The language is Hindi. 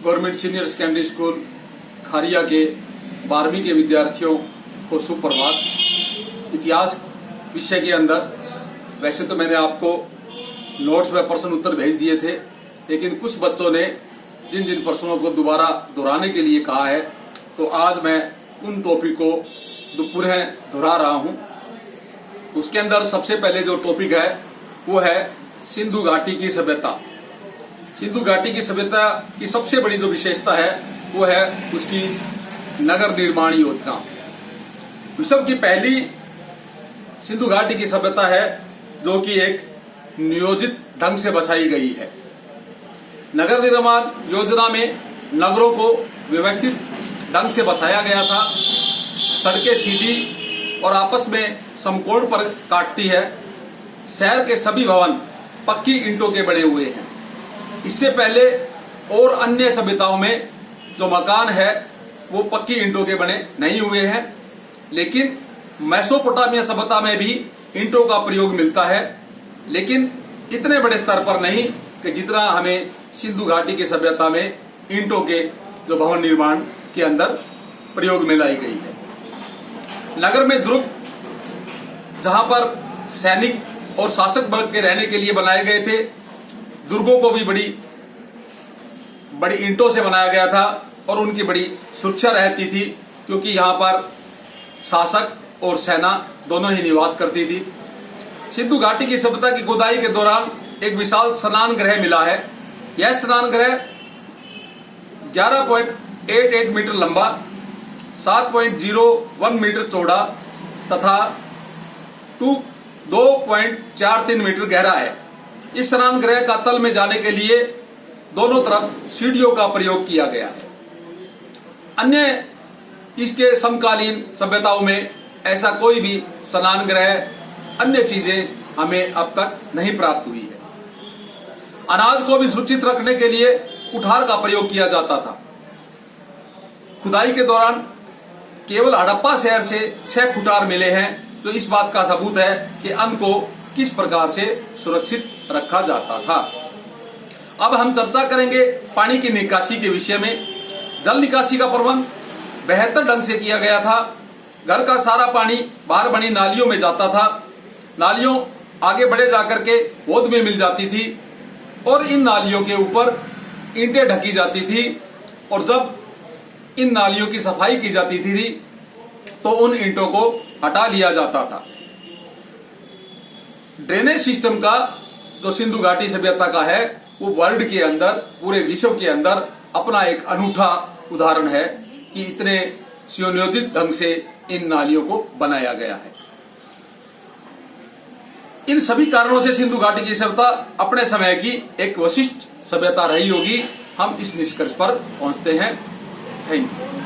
गवर्नमेंट सीनियर सेकेंडरी स्कूल खारिया के 12वीं के विद्यार्थियों को सुप्रभात। इतिहास विषय के अंदर वैसे तो मैंने आपको नोट्स में प्रश्न उत्तर भेज दिए थे, लेकिन कुछ बच्चों ने जिन जिन प्रश्नों को दोबारा दोहराने के लिए कहा है, तो आज मैं उन टॉपिक को पुनः दोहरा रहा हूं। उसके अंदर सबसे पहले जो टॉपिक है वो है सिंधु घाटी की सभ्यता। सिंधु घाटी की सभ्यता की सबसे बड़ी जो विशेषता है वो है उसकी नगर निर्माण योजना। विश्व की पहली सिंधु घाटी की सभ्यता है जो कि एक नियोजित ढंग से बसाई गई है। नगर निर्माण योजना में नगरों को व्यवस्थित ढंग से बसाया गया था। सड़कें सीधी और आपस में समकोण पर काटती है। शहर के सभी भवन पक्की ईंटों के बने हुए हैं। इससे पहले और अन्य सभ्यताओं में जो मकान है वो पक्की ईंटों के बने नहीं हुए हैं, लेकिन मेसोपोटामिया सभ्यता में भी ईंटों का प्रयोग मिलता है, लेकिन इतने बड़े स्तर पर नहीं कि जितना हमें सिंधु घाटी की सभ्यता में ईंटों के जो भवन निर्माण के अंदर प्रयोग में लाई गई है। नगर में दुर्ग जहां पर सैनिक और शासक वर्ग के रहने के लिए बनाए गए थे, दुर्गों को भी बड़ी ईंटों से बनाया गया था और उनकी बड़ी सुरक्षा रहती थी, क्योंकि यहाँ पर शासक और सेना दोनों ही निवास करती थी। सिंधु घाटी की सभ्यता की खुदाई के दौरान एक विशाल स्नान गृह मिला है। यह स्नान गृह 11.88 मीटर लंबा, 7.01 मीटर चौड़ा तथा 2.43 मीटर गहरा है। इस स्नान गृह का तल में जाने के लिए दोनों तरफ सीढ़ियों का प्रयोग किया गया है। अन्य इसके समकालीन सभ्यताओं में ऐसा कोई भी स्नान गृह, अन्य चीजें हमें अब तक नहीं प्राप्त हुई है। अनाज को भी सुरक्षित रखने के लिए कुठार का प्रयोग किया जाता था। खुदाई के दौरान केवल हड़प्पा शहर से 6 कुठार मिले हैं, जो इस बात का सबूत है कि अन्न को किस प्रकार से सुरक्षित रखा जाता था। अब हम चर्चा करेंगे पानी की निकासी के विषय में। जल निकासी का प्रबंध बेहतर ढंग से किया गया था। घर का सारा पानी बाहर बनी नालियों में जाता था। नालियों आगे बढ़े जाकर के गोद में मिल जाती थी और इन नालियों के ऊपर ईंटें ढकी जाती थी, और जब इन नालियों की सफाई की जाती थी तो उन ईंटों को हटा लिया जाता था। ड्रेनेज सिस्टम का जो सिंधु घाटी सभ्यता का है वो वर्ल्ड के अंदर, पूरे विश्व के अंदर अपना एक अनूठा उदाहरण है कि इतने सुनियोजित ढंग से इन नालियों को बनाया गया है। इन सभी कारणों से सिंधु घाटी की सभ्यता अपने समय की एक विशिष्ट सभ्यता रही होगी। हम इस निष्कर्ष पर पहुंचते हैं। Thank you.